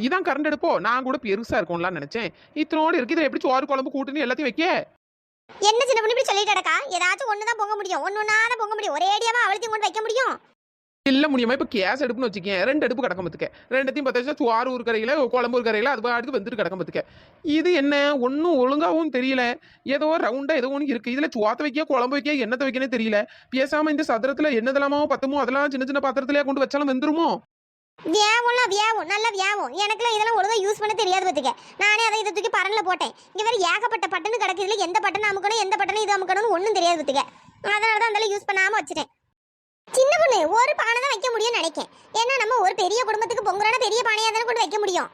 இதான் கரண்ட் அடுப்போ? நான் கூட பெருசா இருக்கும்லாம் நினைச்சேன். இத்தனோடு இருக்கு. இதை எப்படி சோறு குழம்பு கூட்டுன்னு எல்லாத்தையும் வைக்க? என்ன சின்ன பொண்ணு இப்படி சொல்லிட்டு கிடக்கா? ஏதாச்சும் ஒண்ணுதான் பொங்க முடியும், ஒன்னொன்னா தான் பொங்க முடியும். ஒரே அடியாவா அவளத்தையும் கொண்டு வைக்க முடியும்? இல்ல முடியுமா? இப்ப கேஸ் அடுப்புன்னு வச்சுக்கேன், 2 அடுப்பு கிடக்க பத்துக்க. ரெண்டத்தையும் பத்த வச்சா சோறு ஒரு கரையில குழம்பு ஒரு கரையில அது பாட்டுக்கு வந்துட்டு கிடக்க பத்துக்க. இது என்ன ஒன்னும் ஒழுங்காவும் தெரியல. ஏதோ ரவுண்டா ஏதோ ஒன்று இருக்கு. இதுல சோத்த வைக்க குழம்பு வைக்க என்னத்தை வைக்கனே தெரியல. பேசாம இந்த சதுரத்துல என்னதெல்லாமோ பத்துமோ அதெல்லாம் சின்ன சின்ன பாத்திரத்திலேயே கொண்டு வச்சாலும் வந்துருமோ? வியாவும்லாம் வியாவும் நல்லா வியாவும். எனக்குலாம் இதெல்லாம் ஒழுங்கா யூஸ் பண்ண தெரியாது பத்துக்க. நானே அதை இதை தூக்கி பரன்ல போட்டேன். இங்க வேற ஏகப்பட்ட பட்டன்னு கிடக்கு. இதுல எந்த பட்டன் அமுக்கணும் எந்த பட்டன் இது அமுக்கணும்னு ஒன்றும் தெரியாது பத்துக்க. அதனாலதான் அதெல்லாம் யூஸ் பண்ணாம வச்சுட்டேன். சின்ன பொண்ணு ஒரு பானை தான் வைக்க முடியும்னு நினைக்கேன். ஏன்னா நம்ம ஒரு பெரிய குடும்பத்துக்கு பொங்குறான பெரிய பானையா தானே கொண்டு வைக்க முடியும்.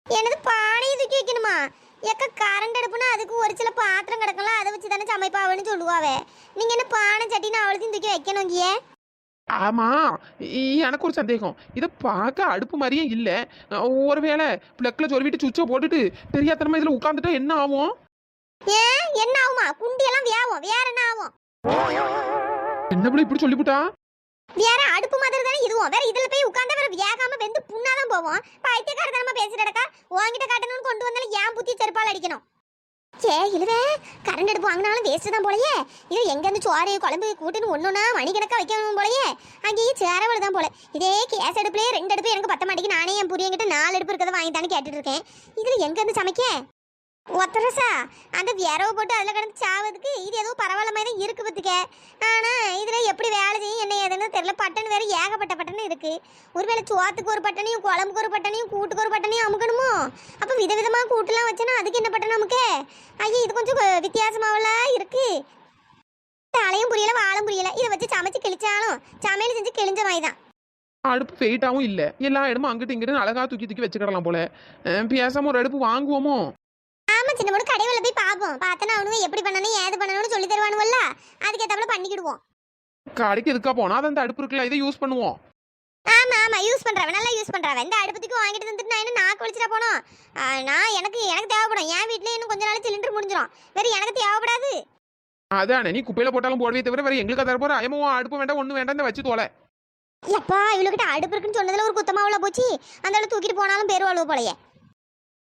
எனது பானையை தூக்கி வைக்கணுமா? எக்க கரண்ட் அடுப்புனா அதுக்கு ஒரு சில பாத்திரம் கிடக்கலாம், அதை வச்சு தானே சமைப்பாவன்னு சொல்லுவாவே. நீங்க என்ன பானை சட்டினா அவளையும் தூக்கி வைக்கணும் இங்கே? ஆமா, எனக்கு ஒரு சந்தேகம். இதை பார்க்க அடுப்பு மாதிரியே இல்ல. ஒருவேளை பிளக்ல சொருவிட்டு சுவிட்சை போட்டுட்டு தெரியாதனமா இதுல உட்காந்துட்டா என்ன ஆகும்? ஏன் என்ன ஆகுமா? குண்டி எல்லாம் வியாவும். வேற என்ன ஆகும்? என்ன பிள்ளை இப்படி சொல்லிவிட்டா? வேற அடுப்பு மாதிரி தானே இதுவும். வேற இதுல போய் உட்கார்ந்தா வேற வேகாம வெந்து புண்ணாதான் போவோம். பைத்தியக்காரத்தனமா பேசிட்டு கிடக்கா. உன்கிட்ட காட்டணும்னு கொண்டு வந்தாலும் ஏன் புத்தி செருப்பால் அடிக்கணும். சே இழுவே, கரண்ட் அடுப்பு வாங்கினாலும் வேஸ்ட் தான் போலயே. இது எங்க இருந்து சோறு குழம்பு கூட்டுன்னு ஒன்னொன்னா மணிக்கணக்கா வைக்கணும் போலயே. அங்கேயே சேரவள் தான் போல. இதே கேஸ் அடுப்புலயே 2 அடுப்பு எனக்கு பத்த மாட்டேங்குது. நானே என் புரியங்கிட்ட 4 அடுப்பு இருக்கதை வாங்கிட்டான்னு கேட்டுட்டு இருக்கேன். இதுல எங்க இருந்து சமைக்க? ஒத்தரசா அந்த விரவை போட்டு அதில் கிடந்து சாவதுக்கு இது ஏதோ பரவாயில்ல மாதிரி தான் இருக்கு பத்துக்க. ஆனால் இதில் எப்படி வேலை செய்யும் என்ன ஏதுன்னு தெரியல. பட்டன் வேறு ஏகப்பட்ட பட்டன் இருக்கு. ஒருவேளை சோத்துக்கு ஒரு பட்டனையும் குழம்புக்கு ஒரு பட்டனையும் கூட்டுக்கு ஒரு பட்டனையும் அமுக்கணுமோ? அப்போ விதவிதமாக கூட்டுலாம் வச்சோன்னா அதுக்கு என்ன பட்டன் நமக்கு? ஐயா இது கொஞ்சம் வித்தியாசமாவெல்லாம் இருக்கு. தலையும் புரியல வாழும் புரியல. இதை வச்சு சமைச்சு கிழிச்சாலும் சமையல் செஞ்சு கிழிஞ்ச மாதிரி தான். அடுப்பு வெயிட்டாவும் இல்லை. எல்லா இடமும் அங்கிட்டு இங்கிட்டு அழகா தூக்கி தூக்கி வச்சுக்கிடலாம் போல. பேசாம ஒரு அடுப்பு வாங்குவோமோ? ஆமா சின்ன பொண்ணு கடையில போய் பார்ப்போம். பார்த்தனா அவனுங்க எப்படி பண்ணணும் ஏது பண்ணணும்னு சொல்லி தருவானுவல்ல. அதுக்கேத்தாப்புல பண்ணிக்கிடுவோம். கடைக்கு எதுக்கா போனா அந்த அடுப்பு இருக்குல்ல, இதை யூஸ் பண்ணுவோம். ஆமா ஆமா யூஸ் பண்றவன் நல்லா யூஸ் பண்றவன். இந்த அடுப்புக்கு வாங்கிட்டு வந்துட்டு நான் என்ன நாக்கு வலிச்சிட போனோம். நான் எனக்கு தேவைப்படும். என் வீட்லயே இன்னும் கொஞ்ச நாள் சிலிண்டர் முடிஞ்சிடும். வேற எனக்கு தேவைப்படாது. அதானே நீ குப்பையில போட்டாலும் போடவே தவிர வேற எங்களுக்கு தர போற அயமோ அடுப்பு வேண்டாம் ஒண்ணு வேண்டாம் இந்த வச்சு தோலை. எப்பா இவளுக்கிட்ட அடுப்பு இருக்குன்னு சொன்னதுல ஒரு குத்தமாவுல போச்சு. அந்த அளவு தூக்கிட்டு போனாலும் பெருவாழ்வு போலையே.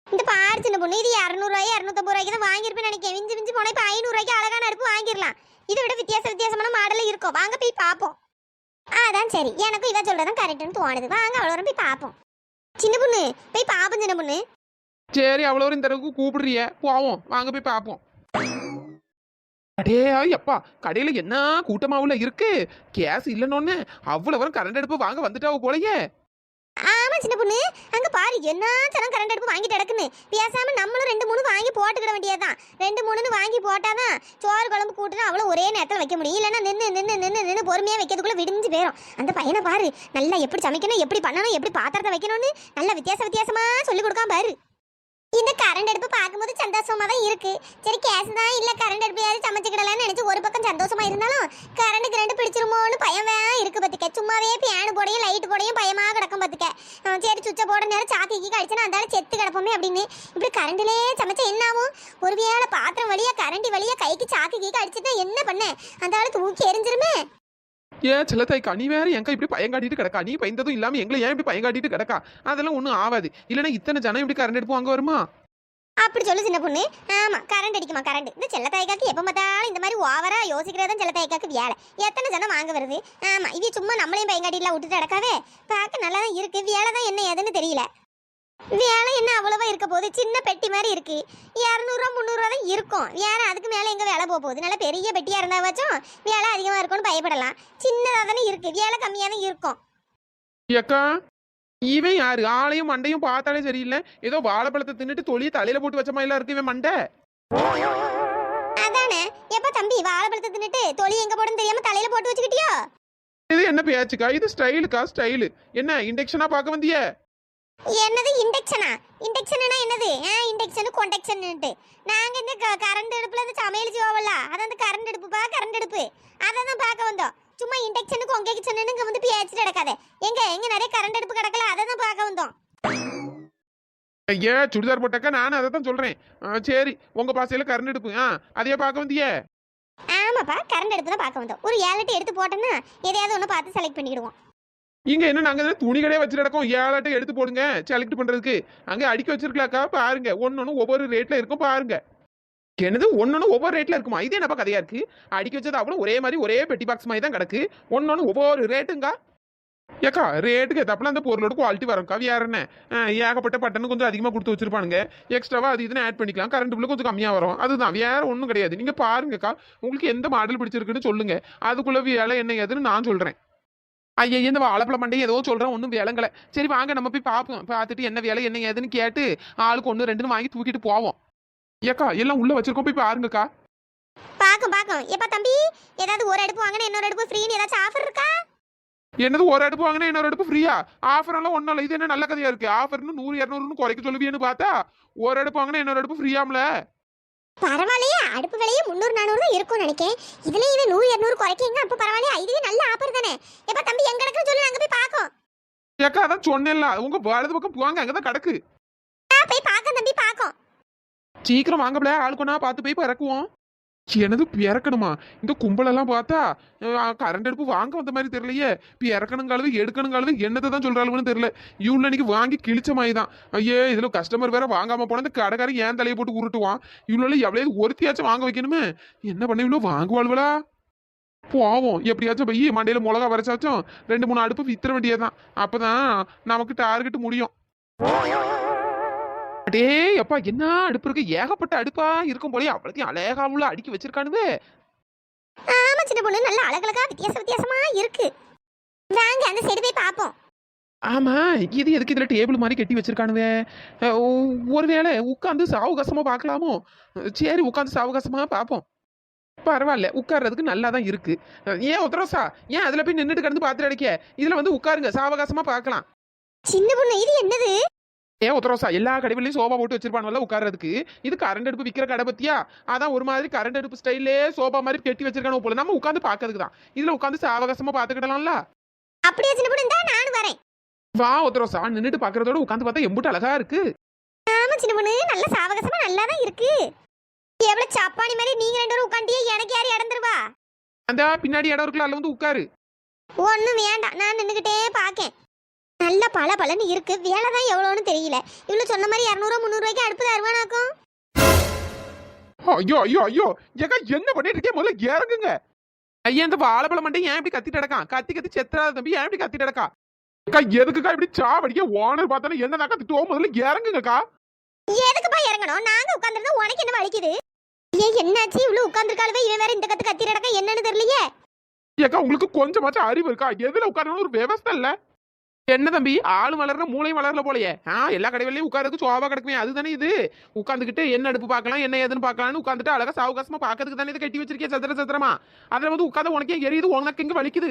இந்த பாரு சின்ன பொண்ணு இது 200 ரூபாய் 250 ரூபாய்க்கு தான் வாங்கியிருப்பேன்னு நினைக்கிறேன். விஞ்சு விஞ்சு போனா இப்போ 500 ரூபாய்க்கு அழகான அடுப்பு வாங்கிடலாம். இதை விட வித்தியாசமான மாடல் இருக்கும். வாங்க போய் பார்ப்போம். அதான் சரி, எனக்கும் இதை சொல்றதான் கரெக்டுன்னு தோணுது. வாங்க அவ்வளோ போய் பார்ப்போம். சின்ன பொண்ணு போய் பார்ப்போம். சின்ன பொண்ணு சரி அவ்வளோ இந்த அளவுக்கு கூப்பிடுறிய போவோம். வாங்க போய் பார்ப்போம். அடே எப்பா கடையில என்ன கூட்டமாவுல இருக்கு. கேஸ் இல்லைன்னு அவ்வளவு கரண்ட் அடுப்பு வாங்க வந்துட்டாவோ போலயே. ஆமா சின்ன பொண்ணு அங்க பாரு என்ன சனம் கரண்ட் அடுப்பு வாங்கிட்டு கிடக்குன்னு. பேசாம நம்மளும் 2-3 வாங்கி போட்டுக்கிட வேண்டியதுதான். 2-3 வாங்கி போட்டாதான் சோறு குழம்பு கூட்டுனா அவ்வளோ ஒரே நேரத்தில் வைக்க முடியும். இல்லைன்னா நின்று பொறுமையாக வைக்கிறதுக்குள்ள விடிஞ்சு போயிடும். அந்த பையனை பாரு நல்லா எப்படி சமைக்கணும் எப்படி பண்ணணும் எப்படி பாத்திரத்தை வைக்கணும்னு நல்லா வித்தியாசமா சொல்லி கொடுக்காம பாரு. இந்த கரண்ட் அடுப்பு பார்க்கும்போது சந்தோஷமா தான் இருக்கு. சரி கேஸ் தான் இல்ல கரண்ட் அடுப்பையாவது சமைச்சுக்கிடலாம்னு நினைச்சு ஒரு பக்கம் சந்தோஷமா இருந்தாலும் கரண்ட் பிடிச்சிருமோன்னு பயமா இருக்கு பத்துக்க. சும்மாவே பேனு போடையும் லைட் போடையும் பயமா கிடக்கும் பத்துக்க. சரி சுவிட்சை போட நேரம் சாத்திக்கு கழிச்சுன்னா அந்த செத்து கிடப்போமே அப்படின்னு. இப்படி கரண்ட்லேயே சமைச்சா என்ன ஆகும்? ஒரு வேளை பாத்திரம் வழியா கரண்டி வழியா கைக்கு சாக்கு அடிச்சுட்டா என்ன பண்ண? அந்த ஆளு தூக்கி எரிஞ்சிருமே. ஏன் செல்லத்தாய்க்கா நீ வேற எங்க இப்படி பயங்காட்டிட்டு கிடக்கா? நீ பயந்ததும் இல்லாம எங்களை ஏன் இப்படி பயங்காட்டிட்டு கிடக்கா? அதெல்லாம் ஒன்றும் ஆகாது. இல்லைன்னா இத்தனை ஜனம் இப்படி கரண்ட் எடுப்பு அங்க வருமா? அப்படி சொல்லு சின்ன பொண்ணு. ஆமா கரண்ட் அடிக்குமா கரண்ட். இந்த செல்லத்தாய்க்காக்கு எப்போ பார்த்தாலும் இந்த மாதிரி ஓவரா யோசிக்கிறதான் செல்லத்தாய்க்காக்கு வேலை. எத்தனை ஜனம் வாங்க வருது. ஆமா இது சும்மா நம்மளையும் பயங்காட்டிலாம் விட்டுட்டு நடக்காவே. பார்க்க நல்லா தான் இருக்கு. வேலை தான் என்ன ஏதுன்னு தெரியல. வேலை என்ன அவ்வளவா இருக்க போகுது? சின்ன பெட்டி மாதிரி இருக்கு. 200 ரூபா 300 ரூபா தான் இருக்கும். வேற அதுக்கு மேல எங்க வேலை போக போகுது? நல்ல பெரிய பெட்டியா இருந்தாச்சும் வேலை அதிகமா இருக்கும்னு பயப்படலாம். சின்னதா தானே இருக்கு. வேலை கம்மியா தான் இருக்கும். ஏக்கா இவன் யாரு? ஆளையும் மண்டையும் பார்த்தாலே சரியில்லை. ஏதோ வாழைப்பழத்தை தின்னுட்டு தொழிய தலையில போட்டு வச்ச மாதிரிலாம் இருக்கு இவன் மண்டை. அதானே எப்ப தம்பி வாழைப்பழத்தை தின்னுட்டு தொழி எங்க போடுன்னு தெரியாம தலையில போட்டு வச்சுக்கிட்டியோ? இது என்ன பேச்சுக்கா? இது ஸ்டைலுக்கா? ஸ்டைலு என்ன இண்டக்ஷனா பார்க்க வந்திய? என்னது இண்டக்ஷனா? இண்டக்ஷன்னா என்னது? இண்டக்ஷன் கொண்டக்ஷன்ட்டு நாங்க இந்த கரண்ட் அடுப்புல இந்த சமையல் செய்வோம்ல அது அந்த கரண்ட் அடுப்புப்பா. கரண்ட் அடுப்பு அதை தான் பார்க்க வந்தோம். சும்மா இண்டக்ஷனு கொண்டக்ஷன்னு இங்க வந்து பேச்சிட்டு கிடக்காத. எங்க நிறைய கரண்ட் அடுப்பு கிடக்கல அதை தான் பார்க்க வந்தோம். ஐயா சுடிதார் போட்டாக்கா நானும் அதை தான் சொல்றேன். சரி உங்க பாசையில கரண்ட் அடுப்பு அதையே பார்க்க வந்திய? ஆமாப்பா கரண்ட் அடுப்பு தான் பார்க்க வந்தோம். ஒரு 7 எடுத்து போட்டோன்னா எதையாவது ஒன்று பார்த்து செலக்ட் பண்ணிக்கிடுவோம். இங்க என்ன நாங்க துணி கடையே வச்சிருக்கோம், 7 எடுத்து போடுங்க செலக்ட் பண்றதுக்கு. அங்க அடுக்கி வச்சிருக்கலாக்கா, பாருங்க ஒன்னொன்னு ஒவ்வொரு ரேட்ல இருக்கும் பாருங்க. என்னது ஒன்னொன்னு ஒவ்வொரு ரேட்ல இருக்குமா? இது என்னப்பா கதையா இருக்கு? அடுக்கி வச்சது அவ்வளவு ஒரே மாதிரி ஒரே பெட்டி பாக்ஸ் மாதிரி தான் கிடக்கு. ஒன்னொன்னு ஒவ்வொரு ரேட்டுங்க. ஏக்கா ரேட்டுக்கு ஏத்தாப்புல அந்த பொருளோட குவாலிட்டி வரும்க்கா. வேற என்ன ஏகப்பட்ட பட்டன் கொஞ்சம் அதிகமா கொடுத்து வச்சிருப்பானுங்க. எக்ஸ்ட்ராவா அது இதுன்னு ஆட் பண்ணிக்கலாம். கரண்ட் பில்லு கொஞ்சம் கம்மியா வரும். அதுதான், வேற ஒன்றும் கிடையாது. நீங்க பாருங்கக்கா, உங்களுக்கு எந்த மாடல் பிடிச்சிருக்குன்னு சொல்லுங்க. அதுக்குள்ள வேலை என்ன ஏதுன்னு நான் சொல்றேன். ஐயா இந்த வாழைப்பழ மண்டை ஏதோ சொல்றேன், ஒன்றும் விளங்கல. சரி வாங்க நம்ம போய் பார்ப்போம். பார்த்துட்டு என்ன வேலை என்ன ஏதுன்னு கேட்டு ஆளுக்கு 1 2 வாங்கி தூக்கிட்டு போவோம். ஏக்கா எல்லாம் உள்ள வச்சிருக்கோம், போய் பாருங்கக்கா. பாக்கும் பாக்கும். எப்ப தம்பி ஏதாவது ஒரு அடுப்பு வாங்கினா இன்னொரு அடுப்பு ஃப்ரீன்னு ஏதாச்சும் ஆஃபர் இருக்கா? என்னது ஒரு அடுப்பு வாங்கினா இன்னொரு அடுப்பு ஃப்ரீயா? ஆஃபர் எல்லாம் ஒன்றும் இல்லை. இது என்ன நல்ல கதையா இருக்கு? ஆஃபர்னு 100 200 குறைக்க சொல்லுவியன்னு பார்த்தா ஒரு அடுப்பு வாங்கினா இன்னொரு அடுப்பு ஃப்ரீயாம்ல. பரவாயில்லையே, அடுப்பு விலையே 300 400 தான் இருக்கும்னு நினைக்கேன். இதுலயே இவன் 100 200 குறைக்கீங்க, அப்ப பரவாயில்லையே, இதுவே நல்ல ஆஃபர் தானே. எப்ப தம்பி எங்க கிடக்குன்னு சொல்லி நாங்க போய் பாக்கோம். ஏக்கா அதான் சொன்னேன்ல, உங்க வலது பக்கம் போவாங்க, அங்கதான் கிடக்கு. போய் பாக்க தம்பி பாக்கோம். சீக்கிரம் வாங்க பிள்ளை, ஆளுக்கு ஒண்ணா பார்த்து போய் பிறக்குவோம். எனது பிறக்கணுமா? இந்த கும்பலெல்லாம் பார்த்தா கரண்ட் அடுப்பு வாங்க வந்த மாதிரி தெரியலையே. பிறக்கணுங்காலது எடுக்கணுங்காலது என்னத்தை தான் சொல்றாளுன்னு தெரியல. இவ்வளோ அன்னைக்கு வாங்கி கிழிச்ச மாதிரி தான். ஐயே இதுல கஸ்டமர் வேற வாங்காம போனா இந்த கடைக்காரன் ஏன் தலையை போட்டு உருட்டுவான். இவ்வளோ எவ்வளவு ஒருத்தியாச்சும் வாங்க வைக்கணுமே. என்ன பண்ண இவ்வளோ வாங்குவாள்வளா? போவோம் எப்படியாச்சும் போய் மண்டையில மிளகா வரைச்சாச்சும் 2 3 அடுப்பு வித்துற வேண்டியதான். அப்பதான் நமக்கு டார்கெட் முடியும். அடே அப்பா என்ன அடுப்பு இருக்கு, ஏகப்பட்ட அடுப்பா இருக்கும் போலயே. அவ்வளோத்தையும் அழகாவுல அடுக்கி வச்சிருக்கானுவே. ஆமா சின்ன பொண்ணு, நல்ல அழகழகா வித்தியாசமா இருக்கு. வாங்க அந்த சைடு போய் பாப்போம். ஆமா இது எதுக்கு இதுல டேபிள் மாதிரி கட்டி வச்சிருக்கானுவே? ஒருவேளை உட்காந்து சாவகாசமா பார்க்கலாமோ? சரி உட்காந்து சாவகாசமா பார்ப்போம். பரவாயில்ல, உட்கார்றதுக்கு நல்லா தான் இருக்கு. ஏன் உத்தரசா, ஏன் அதுல போய் நின்றுட்டு கிடந்து பார்த்துட்டு அடிக்க? இதுல வந்து உட்காருங்க, சாவகாசமா பார்க்கலாம். சின்ன பொண்ணு இது என்னது? ஏன் உத்தரவசா, எல்லா கடைவிலையும் சோபா போட்டு வச்சிருப்பானுவல்ல உட்கார்றதுக்கு. இது கரண்ட் அடுப்பு விற்கிற கடை பத்தியா? அதான் ஒரு மாதிரி கரண்ட் அடுப்பு ஸ்டைலே சோபா மாதிரி கட்டி வச்சிருக்கானு போல. நம்ம உட்காந்து பார்க்கறதுக்கு தான். இதுல உட்காந்து சாவகாசமா பார்த்துக்கிடலாம்ல. அப்படியே சின்ன பொண்ணு, நானும் வரேன். வா உத்தரவசா, நின்றுட்டு பார்க்கறதோட உட்காந்து பார்த்தா எம்புட்டு அழகா இருக்கு. ஆமா சின்ன பொண்ணு, நல்ல சாவகாசமா நல்லா தான் இருக்கு. எவ்வளவு சப்பானி மாதிரி நீங்க 2 பேரும் உட்காண்டியே, எனக்கு யார் இடம் தருவா? அந்த பின்னாடி இடம் இருக்குல்ல, அதுல வந்து உட்காரு. ஒண்ணும் வேண்டாம், நான் நின்னுகிட்டே பாக்கேன். நல்ல பலன்னு இருக்கு. வேலை தான் எவ்வளோன்னு தெரியல. இவ்வளவு சொன்ன மாதிரி 200 300 ரூபாய்க்கு அடுப்பு தருவானாக்கும். ஐயோ ஐயோ ஐயோ, ஏக்கா என்ன பண்ணிட்டு இருக்கே? முதல்ல இறங்குங்க. ஐயா இந்த வாழைப்பழம் மட்டும் ஏன் இப்படி கத்திட்டு கிடக்கான்? கத்தி கத்தி செத்துறாத தம்பி, ஏன் இப்படி கத்திட்டு கிடக்கா? அக்கா எதுக்குக்கா இப்படி சாவடிக்க? ஓனர் பார்த்தாலும் என்னதாக்கா திட்டுவோம். முதல்ல இறங்குங்கக்கா. எதுக்குப்பா இறங்கணும்? நாங்க உட்கார்ந்திருந்தா உனக்கு என்ன வலிக்குது? ஏன் என்னாச்சு? இவ்வளவு உட்கார்ந்திருக்காளவே, இவன் வேற இந்த கத்தி கிடக்க என்னன்னு தெரியலையே. ஏக்கா உங்களுக்கு கொஞ்சமாச்சும் அறிவு இருக்கா? எதுல உட்காரணும் ஒரு விவசாயம் இல்ல? என்ன தம்பி, ஆளு வளர்ற மூளையும் வளரல போலயே. எல்லா கடைகள்லயும் உட்காரதுக்கு சோபா கிடக்குமே, அதுதானே இது. உட்காந்துக்கிட்டு என்ன அடுப்பு பார்க்கலாம் என்ன ஏதுன்னு பார்க்கலாம்னு உட்காந்துட்டு அழகா சாவகாசமா பார்க்கறதுக்கு தானே இதை கட்டி வச்சிருக்கேன் சத்திரமா. அதுல வந்து உட்காந்து உனக்கே எரியுது, உனக்கு எங்க வலிக்குது?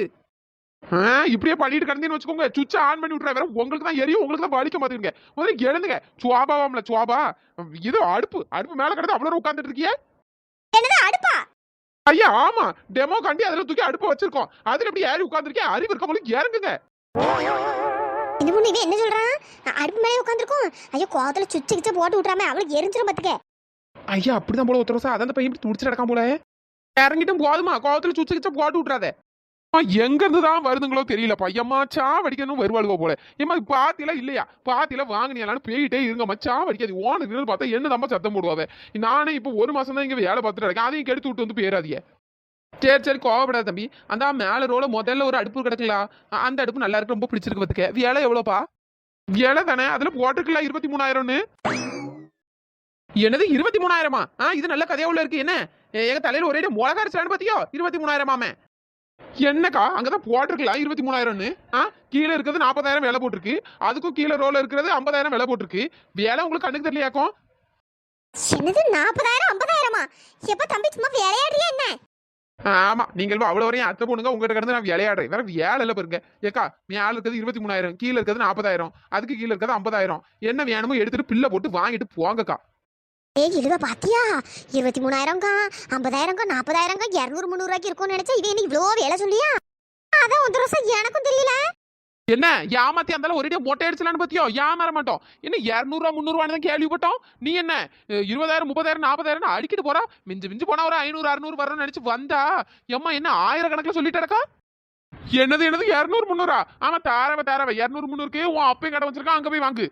இப்படியே பண்ணிட்டு கிடந்தேன்னு வச்சுக்கோங்க, சுவிட்ச் ஆன் பண்ணி விட்டுற வேற. உங்களுக்கு தான் எரியும், உங்களுக்கு தான் வலிக்க மாட்டேங்க. முதல்ல எழுந்துங்க. சுவாபாவாம்ல சுவாபா. இது அடுப்பு அடுப்பு மேல கிடந்து அவ்வளோ உட்காந்துட்டு இருக்கியே. என்னது அடுப்பா? ஐயா ஆமா, டெமோ காண்டி அதுல தூக்கி அடுப்பு வச்சிருக்கோம். அதுல எப்படி ஏறி உட்காந்துருக்கேன்? அறிவு இருக்க போல இறங்குங்க. இந்த பொண்ணு இவன் என்ன சொல்றான்? அடுப்பு மேலே உட்காந்துருக்கோம். ஐயோ கோவத்துல சுச்சு கிச்ச போட்டு விட்டுறாம, அவளுக்கு எரிஞ்சிரும் பாத்துக்க. ஐயா அப்படிதான் போல உத்தரவசா, அதான் பையன் இப்படி துடிச்சு நடக்காம போல. இறங்கிட்டும் போதுமா, கோவத்துல சுச்சு கிச்ச போட்டு விட்டுறாத. எங்க இருந்துதான் வருதுங்களோ தெரியல. பையம்மா சா வடிக்கணும் வருவாளுவோ போல. ஏமா பாத்தில இல்லையா? பாத்தில வாங்கினியாலான்னு போயிட்டே இருங்க. மச்சா வடிக்காது ஓனு பார்த்தா என்ன தம்ப சத்தம் போடுவாத. நானே இப்போ 1 மாசம் தான் இங்க வேலை பார்த்துட்டு இருக்கேன். அதையும் கெடுத்து விட்டு வந்து போயிடாதீங்க. சரி கோவப்படாத தம்பி. அந்த மேல ரோல முதல்ல ஒரு அடுப்பு கிடக்கலாம். அந்த அடுப்பு நல்லா இருக்கு, ரொம்ப பிடிச்சிருக்கு பாத்துக்க. விலை எவ்வளோப்பா? விலை தானே அதுல போட்டுக்கலாம் 23,000. என்னது 23,000? இது நல்ல கதையா உள்ள இருக்கு. என்ன எங்க தலையில ஒரே மிளகா அரைச்சான்னு பாத்தியோ? 23,000 என்னக்கா அங்கதான் போட்டிருக்கலாம் 23,000. கீழே இருக்கிறது 40,000 விலை போட்டிருக்கு. அதுக்கும் கீழே ரோல இருக்கிறது 50,000 விலை போட்டிருக்கு. விலை உங்களுக்கு கண்ணுக்கு தெரியலையாக்கும்? என்னது 40,000 50,000? எப்ப தம்பி சும்மா விளையாடுறியா என்ன? ஆமா நீங்கள் அவ்வளவு வரையும் அத்தை பொண்ணுங்க உங்ககிட்ட கிடந்து நான் விளையாடுறேன். வேற வேலை இல்ல பாருங்க. ஏக்கா மேல இருக்கிறது 23,000, கீழே இருக்கிறது 40,000, அதுக்கு கீழே இருக்கிறது 50,000. என்ன வேணுமோ எடுத்துட்டு பில்ல போட்டு வாங்கிட்டு போங்கக்கா. ஏய் இழுவ பாத்தியா? 23,000 50,000 40,000 200 300 ரூபாய்க்கு இருக்கும்னு நினைச்சா இது என்ன இவ்வளோ வேலை சொல்லியா? அதான் ஒரு வருஷம் எனக்கும் தெரியல. என்ன ஏமாத்தி அந்த ஒரே மொட்டை அடிச்சலான்னு பாத்தியோ? ஏமாற மாட்டோம். என்ன 200 300 தான் கேள்விப்பட்டோம். நீ என்ன 20,000 30,000 40,000 அடிக்கிட்டு போறா? மிஞ்சு மிஞ்சு போனா ஒரு 500 600 வரணும்னு நினைச்சு வந்தா எம்மா என்ன 1000 கணக்குல சொல்லிட்டு இருக்கா? என்னது 200 300 ஆமா தாரவ 200 300க்கு உன் அப்பையும் கடை வச்சிருக்கான், அங்க போய் வாங்கு.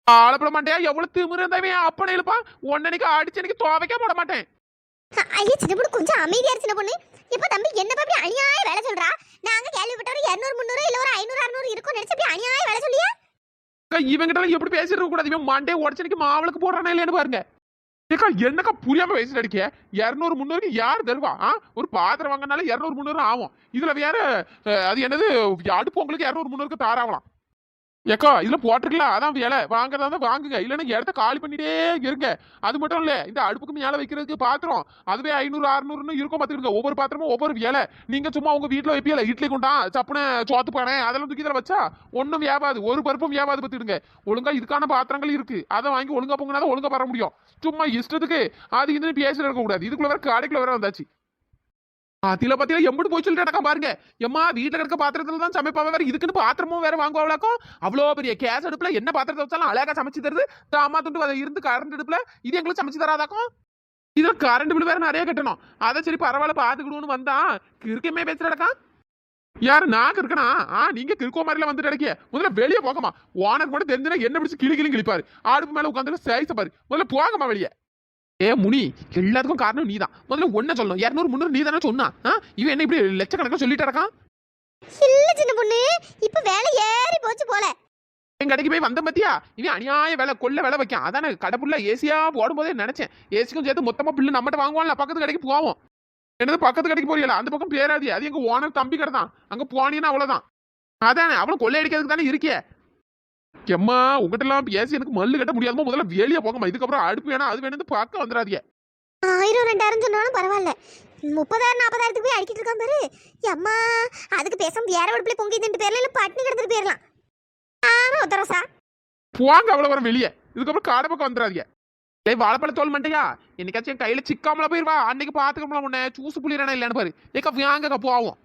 ஆளப்பட மாட்டேயா, எவ்வளவு திமிரு இருந்தாவே அப்பனை இழுப்பா. ஒன்னனைக்கு அடிச்சனைக்கு துவைக்க போட மாட்டேன். ஐயா சின்ன பொண்ணு கொஞ்சம் அமைதியா இரு சின்ன பொண்ணு. இப்ப தம்பி என்ன அப்படி அநியாய வேலை சொல்றா? நாங்க கேள்விப்பட்டவரை 200 300 இல்ல ஒரு 500 600 இருக்கும் நினைச்சு அப்படி அநியாய வேலை சொல்லியா? இவங்கிட்ட எப்படி பேசிட்டு இருக்க கூடாது. இவன் மண்டே உடச்சனைக்கு மாவளுக்கு போடுறானே இல்லைன்னு பாருங்க. ஏக்கா என்னக்கா புரியாம பேசிட்டு அடிக்க? 200 300க்கு யார் தருவா? ஒரு பாத்திரம் வாங்கினாலே 200 300 ஆகும். இதுல வேற அது என்னது அடுப்பு உங்களுக்கு 200 300க்கு தாராவலாம். ஏக்கா இதுல போட்டிருக்கலாம், அதான் வேலை. வாங்குறதா இருந்தா வாங்குங்க, இல்லைன்னா இடத்த காலி பண்ணிட்டே இருங்க. அது மட்டும் இல்ல, இந்த அடுப்புக்கு மேல வைக்கிறதுக்கு பாத்திரம் அதுவே 500 600 இருக்கும் பாத்துக்கிடுங்க. ஒவ்வொரு பாத்திரமும் ஒவ்வொரு வேலை. நீங்க சும்மா உங்க வீட்டுல வைப்பீல இட்லி குண்டா சப்புன சோத்து பானை அதெல்லாம் தூக்கி இதுல வச்சா ஒன்னும் வியாபாது, ஒரு பருப்பும் வியாபாது பத்துடுங்க. ஒழுங்கா இதுக்கான பாத்திரங்கள் இருக்கு, அதை வாங்கி ஒழுங்கா பொங்கினா ஒழுங்கா வர முடியும். சும்மா இஷ்டத்துக்கு அது இதுன்னு பேசிட்டு இருக்க கூடாது. இதுக்குள்ள வேற கடைக்குள்ள வேற வந்தாச்சு. அதில பத்தியில எம்பிட்டு போய் சொல்லிட்டு பாருங்க. எம்மா வீட்டுல கிடக்க பாத்திரத்துல தான் சமைப்பாவ, வேற இதுக்குன்னு பாத்திரமும் வேற வாங்குவாங்களாக்கும். அவ்வளோ பெரிய கேஸ் அடுப்புல என்ன பாத்திரத்தை வச்சாலும் அழகா சமைச்சு தருது. அம்மா துண்டு அதை இருந்து கரண்ட் அடுப்புல இது எங்களுக்கு சமைச்சு தராதாக்கும். இதுல கரண்ட் பில் வேற நிறைய கட்டணும். அதை சரி பரவாயில்ல பாத்துக்கிடுவோன்னு வந்தா கிறுக்கமே பேசுறடக்கா. யாரு நான் இருக்கனா? நீங்க கிறுக்கோ மாதிரில வந்துட்டு கிடைக்க. முதல்ல வெளியே போகமா. ஓனர் கூட தெரிஞ்சுனா என்ன பிடிச்சி கிளி கிழிப்பாரு. அடுப்பு மேல உட்காந்து சைஸ பாரு. முதல்ல போகமா வெளியே. ஏ முனி, எல்லாத்துக்கும் காரணம் நீதான். முதல்ல ஒன்ன சொல்லணும். 200 300 நீ தானே சொன்னா. இவன் என்ன இப்படி லட்சக்கணக்கில் சொல்லிட்டு இருக்கான்? இல்ல சின்ன பொண்ணு, இப்ப வேலை ஏறி போச்சு போல. என் கடைக்கு போய் வந்த பத்தியா, இவன் அநியாய வேலை கொள்ள வேலை வைக்கான். அதானே கடைப்புள்ள ஏசியா போடும் போதே நினைச்சேன். ஏசிக்கும் சேர்த்து மொத்தமா பில்லு நம்மகிட்ட வாங்குவான்ல, பக்கத்து கடைக்கு போவோம். என்னது பக்கத்து கடைக்கு போறீங்களா? அந்த பக்கம் பேராது, அது எங்க ஓனர் தம்பி கடை தான். அங்க போனீங்கன்னா அவ்வளவுதான். அதானே அவனும் கொள்ளையடிக்கிறதுக்கு தானே இருக்கே. எம்மா உங்ககிட்ட எல்லாம் பேசி எனக்கு மல்லு கட்ட முடியாதுமா. முதல்ல வெளியே போகமா. இதுக்கப்புறம் அடுப்பு வேணா அது வேணும் பார்க்க வந்துடாதீங்க. 1000 2000 சொன்னாலும் பரவாயில்ல, 30,000 40,000க்கு போய் அடிக்கிட்டு இருக்கான் பாரு. அம்மா அதுக்கு பேசாம வேற அடுப்புல பொங்கி தின்ட்டு பேர்ல இல்ல பட்னி கிடந்துட்டு போயிடலாம். ஆமா ஒத்தரசா போங்க அவ்வளவு வர வெளியே. இதுக்கப்புறம் காடை பக்கம் வந்துடாதீங்க. வாழைப்பழ தோல் மண்டையா, என்னைக்காச்சும் என் கையில சிக்காமல போயிருவா. அன்னைக்கு பாத்துக்கோம்ல உன்னை சூசு புளியறானா இல்லைன்னு பாரு. ஏக்கா வாங்கக்கா போவோம்.